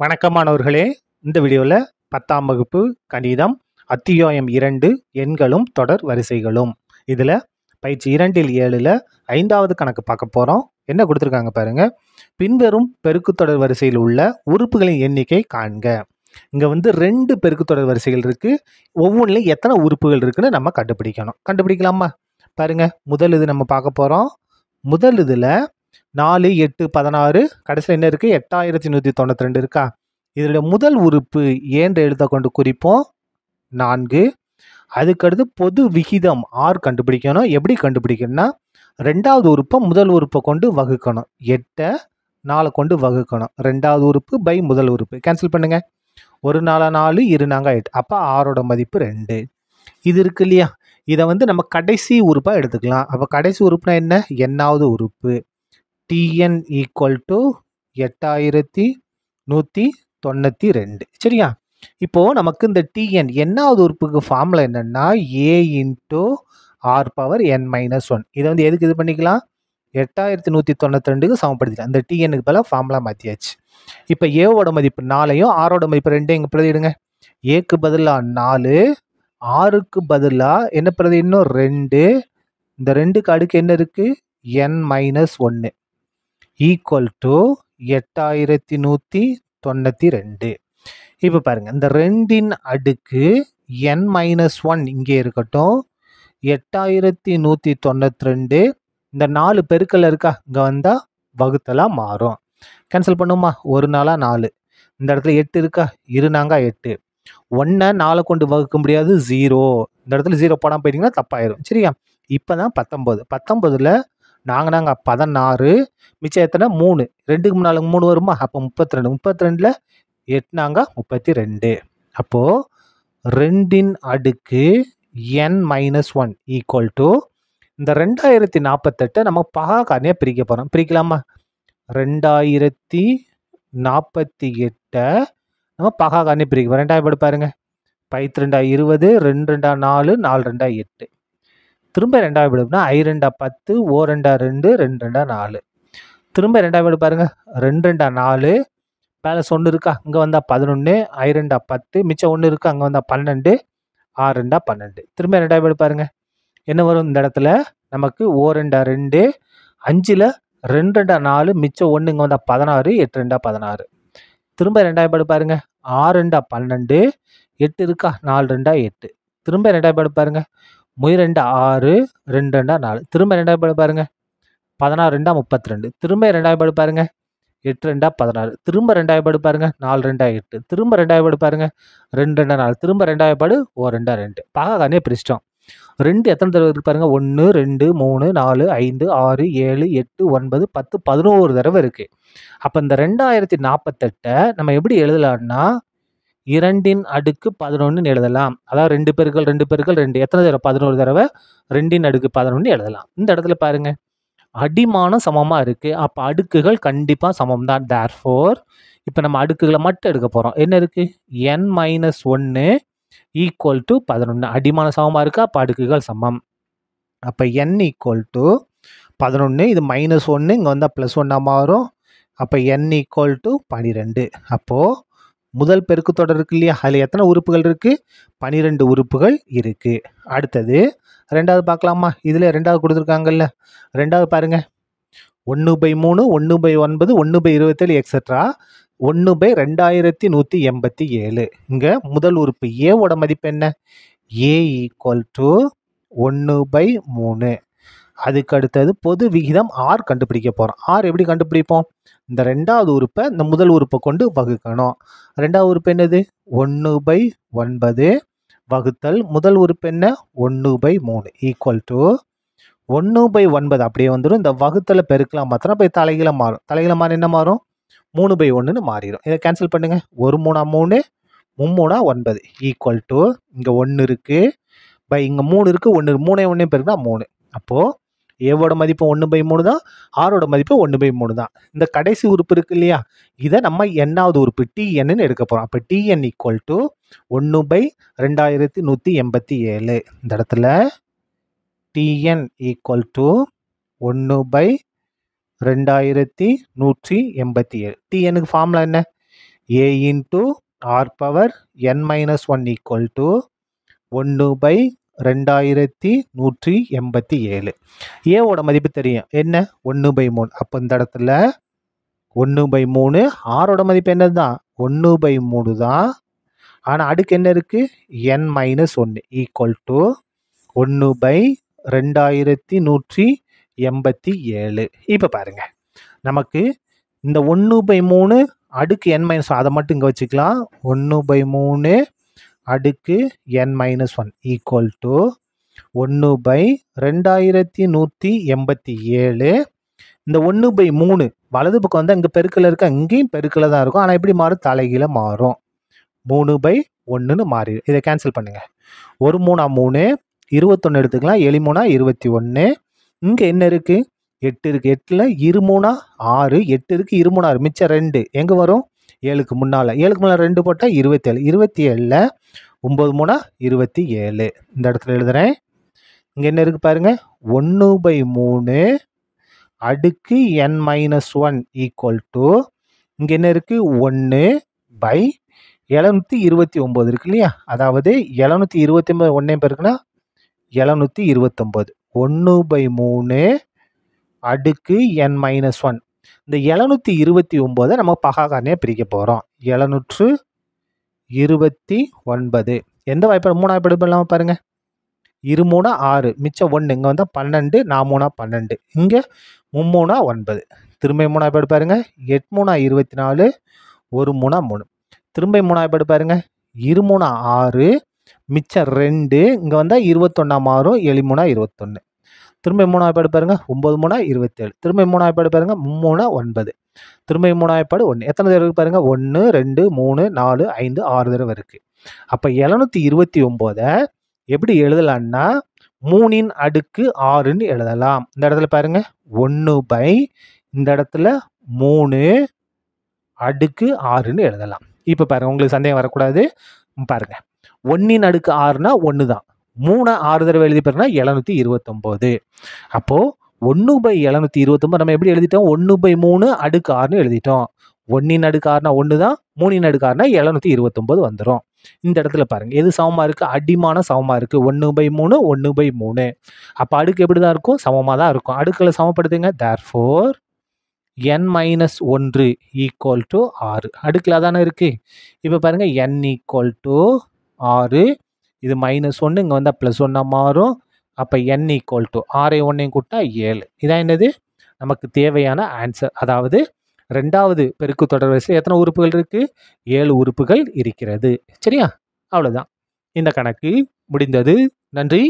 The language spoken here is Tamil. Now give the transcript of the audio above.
வணக்கம் மாணவர்களே. இந்த வீடியோவில் 10ஆம் வகுப்பு கணிதம் அத்தியாயம் 2 எண்களும் தொடர் வரிசைகளும் இதில் பயிற்சி 2ல் 7ல் 5வது கணக்கு பார்க்க போகிறோம். என்ன கொடுத்துருக்காங்க பாருங்க. பின்வரும் பெருக்குத்தொடர் வரிசையில் உள்ள உறுப்புகளின் எண்ணிக்கை காண்க. இங்கே 2 பெருக்குத்தொடர் வரிசைகள் இருக்குது. ஒவ்வொன்றிலையும் எத்தனை உறுப்புகள் இருக்குன்னு நம்ம கண்டுபிடிக்கணும். கண்டுபிடிக்கலாமா? பாருங்க, முதல் இது நம்ம பார்க்க போகிறோம். முதல் இதில் 4, 8, 16 கடைசியில் என்ன இருக்குது? 8192 இருக்கா? இதோட முதல் உறுப்பு ஏன்ற எழுத்தை கொண்டு குறிப்போம் 4. அதுக்கடுத்து பொது விகிதம் R கண்டுபிடிக்கணும். எப்படி கண்டுபிடிக்கணும்னா, ரெண்டாவது உறுப்பை முதல் உறுப்பை கொண்டு வகுக்கணும். 8 4 கொண்டு வகுக்கணும். ரெண்டாவது உறுப்பு பை முதல் உறுப்பு கேன்சல் பண்ணுங்க. 1 4 4 2 4 8. அப்போ ஆரோட மதிப்பு 2. இது இருக்கு இல்லையா? இதை நம்ம கடைசி உறுப்பாக எடுத்துக்கலாம். அப்போ கடைசி உறுப்புனா என்ன? எண்ணாவது உறுப்பு. TN equal to 8192. சரியா? இப்போ நமக்கு இந்த TN எண்ணாவது உறுப்புக்கு ஃபார்முலா என்னன்னா A into R power n-1. இதை எதுக்கு இது பண்ணிக்கலாம்? 8192க்கு சமப்படுத்திக்கலாம். இந்த TNக்கு பதிலாக ஃபார்முலா மாற்றியாச்சு. இப்போ ஏவோட மதிப்பு 4ஐயும் ஆரோட மதிப்பு 2 இங்கே பிரதிடுங்க. ஏக்கு பதிலாக 4, ஆறுக்கு பதிலாக என்ன பிரதிடணும்? 2. இந்த 2க்கு அடுக்கு என்ன இருக்குது? n-1 equal to 8192. இப்போ பாருங்க, இந்த 2ன் அடுக்கு n-1 இங்கே இருக்கட்டும். 8192 இந்த 4 பெருக்கல்ல இருக்கா? இங்கே வந்தால் வகுத்தலாக மாறும். கேன்சல் பண்ணுமா? 1 4 4. இந்த இடத்துல 8 இருக்கா? 2 4 8. 1 4 கொண்டு வகுக்க முடியாது, 0. இந்த இடத்துல 0 போடாமல் போயிட்டீங்கன்னா தப்பாயிரும். சரியா? இப்போ தான் 19. 19ல் நாங்கள் 16. மிச்சம் எத்தனை? 3. 2க்கு முன்னால் 3 வருமா? அப்போ 32. 32ல் 8 32. அப்போது 2ன் அடுக்கு n-1 ஈக்குவல் டு இந்த 2048 நம்ம பகா காரணியாக பிரிக்க போகிறோம். பிரிக்கலாமா? 2048 நம்ம பகா காரணியாக பிரிக்க 2 பாருங்க. 5 2 20, 2 2 4, 4 2 8. திரும்ப 2 விடுனா 5 2 10, 2 2 2 2 4. திரும்ப 2 பாருங்க. 2 2 4 பேலன்ஸ் 1 இருக்கா? இங்கே வந்தால் 11, 5 2 10, மிச்சம் 1 இருக்கா? அங்கே வந்தால் 12, 6 2 12. திரும்ப 2 பாருங்க. என்ன வரும் இந்த இடத்துல? நமக்கு 2 2, 5ல் 2 2 4, மிச்சம் 1 இங்கே வந்தால் 16, 8 2 16. திரும்ப 2 பாருங்க. 6 2 12, 8 இருக்கா? 4 2 8. திரும்ப 2 பாருங்க. 2 6, 2 2 4. திரும்ப 2 பாருங்க. 16 2 32. திரும்ப 2 பாருங்க. 8 2 16. திரும்ப 2 பாருங்க. 4 2 8. திரும்ப 2 பாருங்க. 2 2 4. திரும்ப 2 2 2. பகா காரணியை பிரிச்சிட்டோம். 2 எத்தனை தடவை இருக்கு பாருங்க? 1 2 3 4 5 6 7 8 9 10 11 தடவை இருக்கு. அப்போ இந்த 2048 நம்ம எப்படி எழுதலாம்னா 2ன் அடுக்கு 11 எழுதலாம். அதாவது 2 பெருக்கல் 2 பெருக்கல் 2 எத்தனை தடவை? 11 தடவை 2ன் அடுக்கு 11 எழுதலாம். இந்த இடத்துல பாருங்க, அடிமானம் சமமாக இருக்குது. அப்போ அடுக்குகள் கண்டிப்பாக சமம் தான். தேர்ஃபோர் இப்போ நம்ம அடுக்குகளை மட்டும் எடுக்க போகிறோம். என்ன இருக்குது? n-1 equal to 11. அடிமானம் சமமாக இருக்கா? அப்போ அடுக்குகள் சமம். அப்போ n ஈக்குவல் டு 11. இது -1 இங்கே வந்தால் +1 மாறும். அப்போ n ஈக்குவல் டு 12. அப்போது முதல் பெருக்குத்தொடர் இருக்கு இல்லையா? அதில் எத்தனை உறுப்புகள் இருக்குது? 12 உறுப்புகள் இருக்குது. அடுத்தது 2வது பார்க்கலாமா? இதில் 2வது கொடுத்துருக்காங்கல்ல. 2வது பாருங்க. 1/3, 1/9, 1/27 எக்ஸட்ரா 1/2187. இங்கே முதல் உறுப்பு ஏவோட மதிப்பு என்ன? A equal to 1/3. அதுக்கு அடுத்தது பொது விகிதம் R கண்டுபிடிக்க போகிறோம். R எப்படி கண்டுபிடிப்போம்? இந்த 2வது உறுப்பை இந்த முதல் உறுப்பை கொண்டு வகுக்கணும். 2வது உறுப்பு என்னது? 1/9 வகுத்தல் முதல் உறுப்பு என்ன? 1/3 ஈக்குவல் டு 1/9 அப்படியே வந்துடும். இந்த வகுத்தலை பெருக்கலாம் மாத்திரம் போய் தலைகீழ மாறும். தலைகீழ மாறி என்ன மாறும்? 3/1ன்னு மாறிடும். இதை கேன்சல் பண்ணுங்க. 1 3 3, 3 9 ஈக்குவல் டு இங்கே 1 இருக்குது பை இங்கே 3 இருக்குது. 1 3 1 பெருக்குனா 3. அப்போது ஏவோட மதிப்பு 1/3 தான். ஆரோட மதிப்பு 1/3 தான். இந்த கடைசி உறுப்பு இருக்கு இல்லையா? இதை நம்ம எண்ணாவது உறுப்பு TNன்னு எடுக்க போகிறோம். அப்போ TN ஈக்குவல் டு 1/2187. இந்த இடத்துல TN ஈக்குவல் டு 1/2187. TNக்கு ஃபார்முலா என்ன? a into r power n minus 1 equal to 1/2187. ஏவோட மதிப்பு தெரியும் என்ன 1/3. அப்போ இந்த இடத்துல 1/3. ஆரோட மதிப்பு என்னது தான் 1/3 தான். ஆனால் அடுக்கு என்ன இருக்குது n மைனஸ் 1 ஈக்குவல் டு 1/2187. இப்போ பாருங்கள் நமக்கு இந்த 1/3 அடுக்கு n மைனஸ் அதை மட்டும் இங்கே வச்சுக்கலாம். 1/3 அடுக்கு n மைனஸ் 1 ஈக்குவல் டு 1/2187. இந்த 1/3 வலது பக்கம் வந்து இங்கே பெருக்கல இருக்க, இங்கேயும் பெருக்கல தான் இருக்கும். ஆனால் எப்படி மாறும் தலைகீழ மாறும். 3/1ன்னு மாறி இதை கேன்சல் பண்ணுங்க. 1 3 3 21 எடுத்துக்கலாம். 7 3 21. இங்கே என்ன இருக்கு 8 இருக்கு. 8ல் 2 3 6. 8 இருக்கு 2 3 6 மிச்சம் 2 எங்கே வரும் 7க்கு முன்னால். 7க்கு முன்னால் 2 போட்டால் 27. 27ல் 9 3 27. இந்த இடத்துல எழுதுறேன். இங்கே என்ன இருக்கு பாருங்க 1/3 அடுக்கு n மைனஸ் 1 ஈக்குவல் டு இங்கே என்ன இருக்கு 1/729 இருக்கு இல்லையா. அதாவது 729 ஒன்றே பெருக்குனா 729. 1/3 அடுக்கு n மைனஸ் 1. இந்த 729 நம்ம பகாக்காரனையாக பிரிக்க போகிறோம். 729 எந்த வாய்ப்பாடு 3 வாய்ப்பாடு பண்ணலாமா பாருங்கள். 2 3 6 மிச்சம் 1 இங்கே வந்தால் 12. 4 3 12. இங்கே 3 3 9. திரும்ப 3 வாய்ப்பாடு பாருங்கள். 8 3 24. 1 3 3. திரும்ப 3 வாய்ப்பாடு பாருங்கள். 2 3 6 மிச்சம் 2 இங்கே வந்தால் 21 மாறும். 7 3 21. திரும்ப 3 வாய்ப்பாடு பாருங்கள். 9 3 27. திரும்ப 3 வாய்ப்பாடு பாருங்கள். 3 9. திரும்ப 3 வாய்ப்பாடு 1. எத்தனை தடவை இருக்குது பாருங்கள். 1 2 3 4 5 6 தடவை இருக்குது. அப்போ 729 எப்படி எழுதலான்னா 3ன் அடுக்கு 6ன்னு எழுதலாம். இந்த இடத்துல பாருங்க 1/ இந்த இடத்துல 3 அடுக்கு 6ன்னு எழுதலாம். இப்போ பாருங்க உங்களுக்கு சந்தேகம் வரக்கூடாது. பாருங்க 1ன் அடுக்கு 6னா 1 தான். 3 6 தடவை எழுதி பாருங்கன்னா 729. அப்போ 1/729 நம்ம எப்படி எழுதிட்டோம் 1/3 அடுக்கு 6ன்னு எழுதிட்டோம். 1ன் அடுக்கு 6னா 1 தான். 3ன் அடுக்கு 6னா 729 வந்துடும். இந்த இடத்துல பாருங்க எது சமமாக இருக்குது அடிமான சமமாக இருக்குது 1/3 1/3. அப்போ அடுக்கு எப்படி தான் இருக்கும் சமமாக தான் இருக்கும். அடுக்களை சமப்படுத்துங்க. therefore n minus 1 equal to 6 அடுக்கில் தானே இருக்குது. இப்போ பாருங்கள் n ஈக்குவல் டு 6. இது -1 இங்கே வந்தால் +1 மாறும். அப்போ n ஈக்குவல் டு 6 1 கூட்டா 7. இதான் என்னது நமக்கு தேவையான ஆன்சர். அதாவது ரெண்டாவது பெருக்கு தொடர் வரிசையில் எத்தனை உறுப்புகள் இருக்குது 7 உறுப்புகள் இருக்கிறது. சரியா அவ்வளோதான் இந்த கணக்கு முடிந்தது. நன்றி.